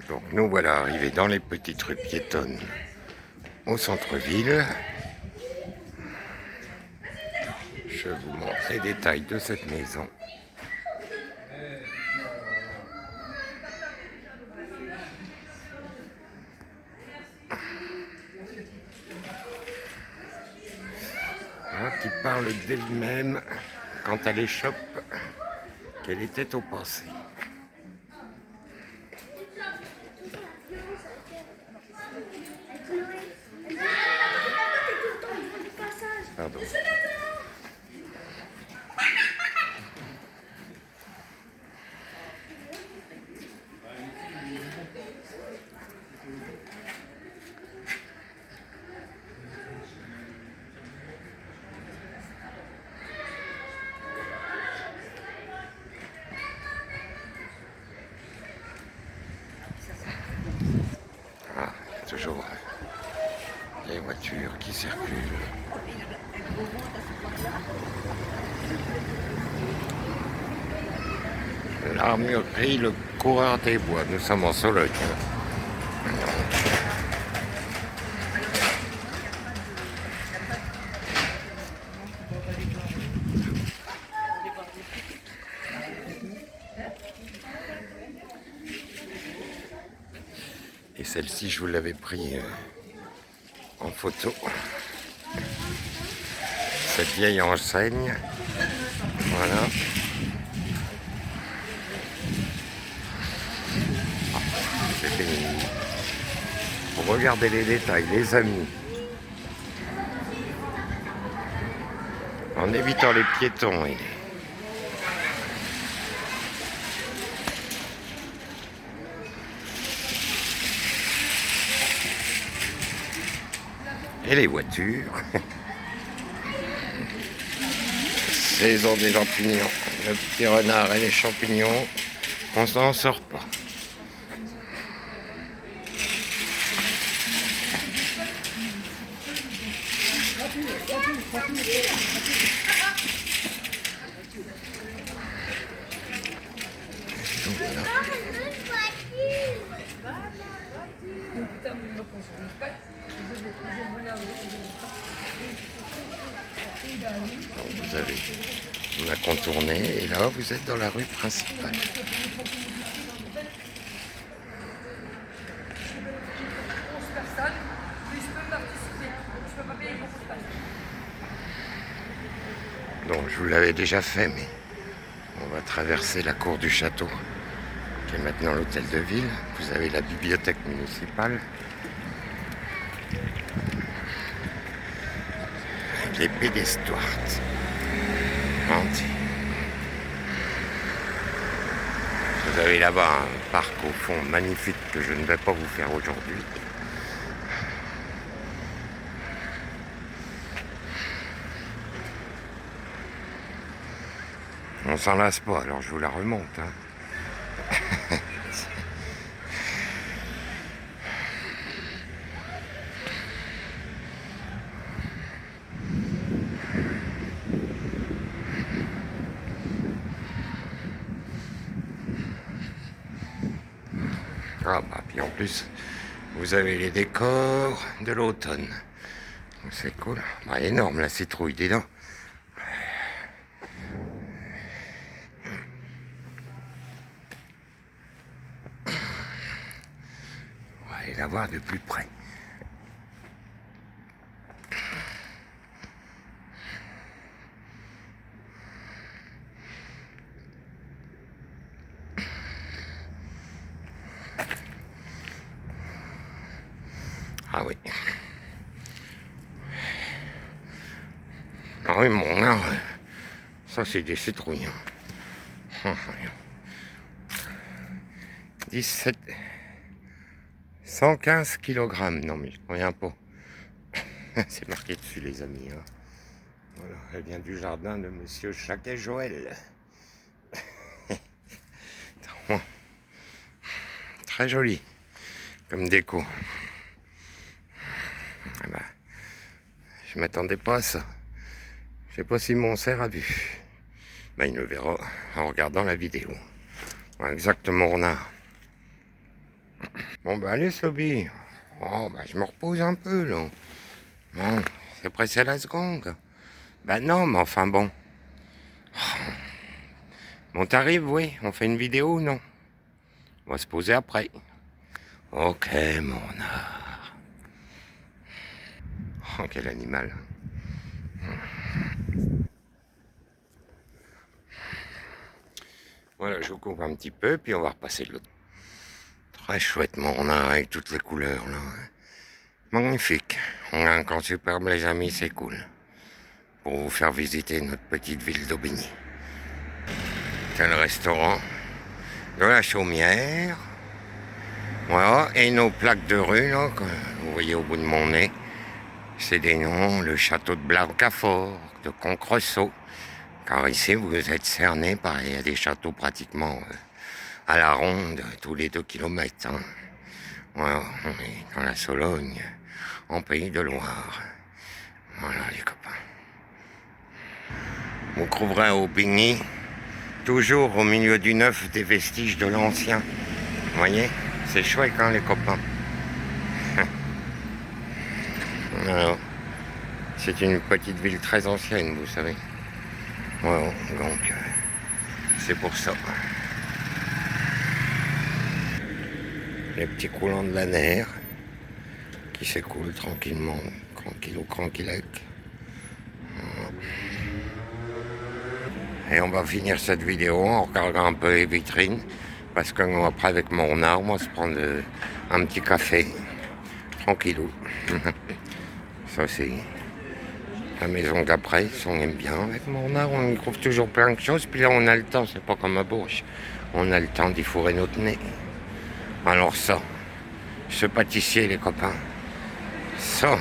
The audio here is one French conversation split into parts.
Donc nous voilà arrivés dans les petites rues piétonnes au centre-ville. Je vous montre les détails de cette maison. Hein, qui parle d'elle-même quand elle échoppe qu'elle était au passé. Pardon. Ah, il y a toujours les voitures qui circulent. L'armurerie, le coureur des bois. Nous sommes en Sologne. Et celle-ci, je vous l'avais pris en photo. Cette vieille enseigne. Voilà. C'est fini. Regardez les détails, les amis. En évitant les piétons et les voitures. Saison des champignons. Le petit renard et les champignons, on s'en sort pas. Vous avez, on a contourné et là vous êtes dans la rue principale. Donc je vous l'avais déjà fait, mais on va traverser la cour du château, qui est maintenant l'hôtel de ville. Vous avez la bibliothèque municipale, avec les pédestoires. Vous avez là-bas un parc au fond magnifique que je ne vais pas vous faire aujourd'hui. On s'en lasse pas, alors je vous la remonte. Hein. Ah bah, puis en plus, vous avez les décors de l'automne. C'est cool. Bah, énorme la citrouille, dis donc. On va aller la voir de plus près. Ah oui. Ah oui, mon art, ça c'est des citrouilles. 17... 115 kg. Non mais je reviens pas. C'est marqué dessus les amis. Hein. Voilà, elle vient du jardin de Monsieur Chaquet Joël. Très joli comme déco. Ah bah, je m'attendais pas à ça. Je sais pas si mon cerf a vu. Ben, il le verra en regardant la vidéo. Voilà, exactement, renard. Bon, bah allez, Sloby. Oh, bah je me repose un peu, là. Bon, c'est pressé la seconde. Bah non, mais enfin bon. Bon, t'arrives, oui. On fait une vidéo ou non? On va se poser après. Ok, mon art. Oh, quel animal. Voilà, je vous couvre un petit peu, puis on va repasser de l'autre. Très chouette, mon art, avec toutes les couleurs, là. Magnifique. On a un camp superbe, les amis, c'est cool. Pour vous faire visiter notre petite ville d'Aubigny. C'est le restaurant de la Chaumière. Voilà, et nos plaques de rue, là, que vous voyez au bout de mon nez, c'est des noms, le château de Blancafort, de Concresso. Car ici, vous êtes cerné par il y a des châteaux pratiquement à la ronde, tous les 2 kilomètres. Hein. Voilà, on est dans la Sologne, en Pays de Loire. Voilà, les copains. Vous trouverez au Aubigny, toujours au milieu du neuf, des vestiges de l'ancien. Vous voyez, c'est chouette, hein, les copains. Voilà. C'est une petite ville très ancienne, vous savez. Voilà, donc, c'est pour ça. Les petits coulants de la Ner qui s'écoulent tranquillement, tranquillec. Et on va finir cette vidéo en regardant un peu les vitrines, parce qu'après avec mon arme, on va se prendre un petit café, tranquillou. Ça c'est la maison d'après, si on aime bien. Avec mon arme, on y trouve toujours plein de choses, puis là on a le temps, c'est pas comme à Bourges. On a le temps d'y fourrer notre nez. Alors ça, ce pâtissier les copains, ça,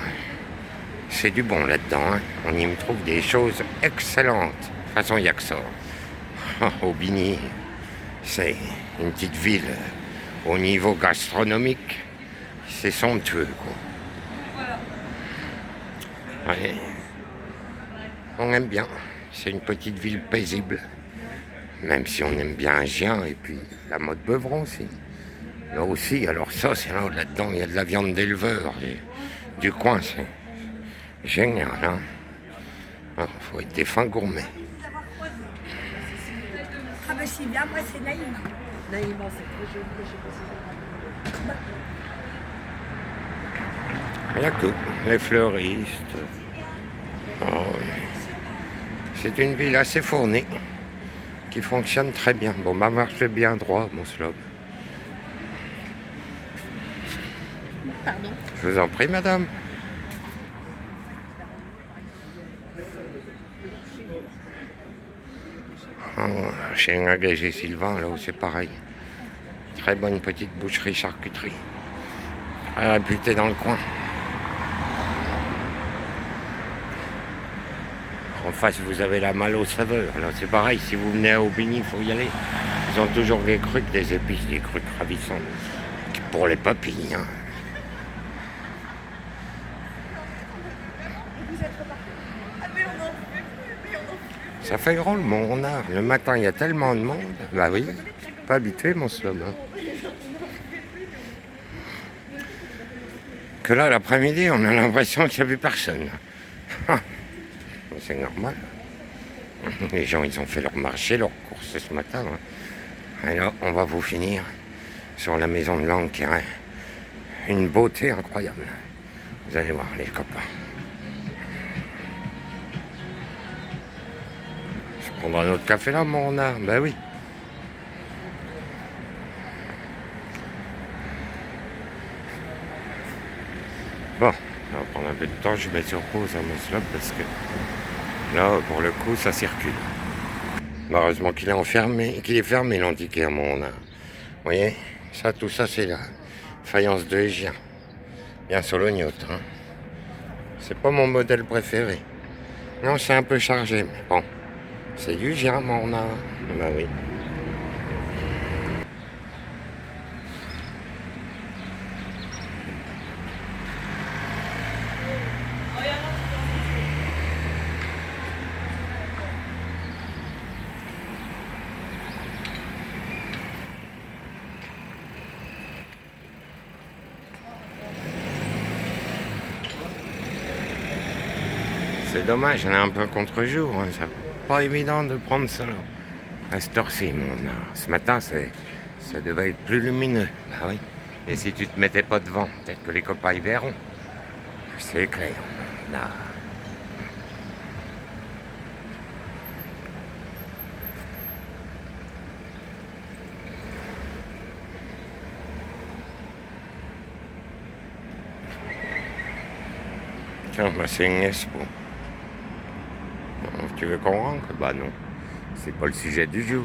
c'est du bon là-dedans. Hein. On y me trouve des choses excellentes. De toute façon, il n'y a que ça. Aubigny, c'est une petite ville au niveau gastronomique. C'est somptueux, quoi. Ouais. On aime bien. C'est une petite ville paisible. Même si on aime bien Gien et puis la mode Beuvron aussi. Là aussi, alors ça, c'est là-dedans, il y a de la viande d'éleveur. Du coin, c'est génial, hein. Alors, faut être des fins gourmets. Ah ben c'est bien, moi c'est Naïma. Naïma, c'est très joli, je sais pas si Il y a que les fleuristes. Oh, c'est une ville assez fournie, qui fonctionne très bien. Bon, ma marche est bien droit, mon slob. Pardon. Je vous en prie, madame. Oh, chez Engagé Sylvain, là où c'est pareil. Très bonne petite boucherie-charcuterie. Très réputée dans le coin. En face, vous avez la Malle aux saveurs. Là, c'est pareil, si vous venez à Aubigny, il faut y aller. Ils ont toujours des trucs, des épices, des trucs ravissants. Pour les papilles, hein. Ça fait grand le monde, hein. Le matin, il y a tellement de monde. Bah oui, pas habitué, mon slum. Hein. Que là, l'après-midi, on a l'impression qu'il n'y a plus personne. C'est normal. Les gens, ils ont fait leur marché, leur course ce matin. Hein. Et là, on va vous finir sur la maison de langue qui a une beauté incroyable. Vous allez voir, les copains. Je prendrai un autre café là, mon art. Ben oui. Bon, on va prendre un peu de temps. Je vais mettre sur pause à mon slop parce que là, pour le coup, ça circule. Heureusement qu'il est enfermé, qu'il est fermé l'antiquaire, mon art. Vous voyez, ça, tout ça, c'est la faïence de Gien. Bien solognote, hein. C'est pas mon modèle préféré. Non, c'est un peu chargé, mais bon. C'est du Gien, mon art. Ben oui. C'est dommage, on est un peu contre-jour. Hein. C'est pas évident de prendre ça à cette heure-ci. Ce matin, ça devait être plus lumineux. Bah oui. Et si tu te mettais pas devant, peut-être que les copains y verront. C'est clair. Là. Tiens, bah c'est une expo. Tu veux qu'on rentre? Bah non. C'est pas le sujet du jour.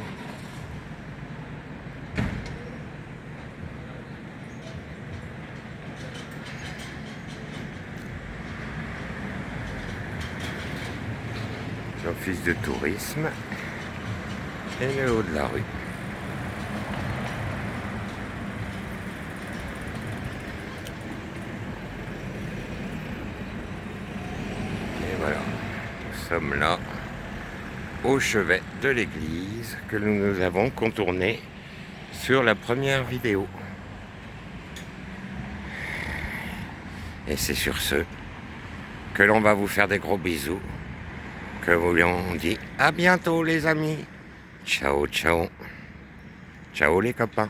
L'office de tourisme et le haut de la rue. Et voilà, nous sommes là au chevet de l'église que nous avons contourné sur la première vidéo. Et c'est sur ce que l'on va vous faire des gros bisous, que vous l'on dit à bientôt les amis. Ciao, ciao. Ciao les copains.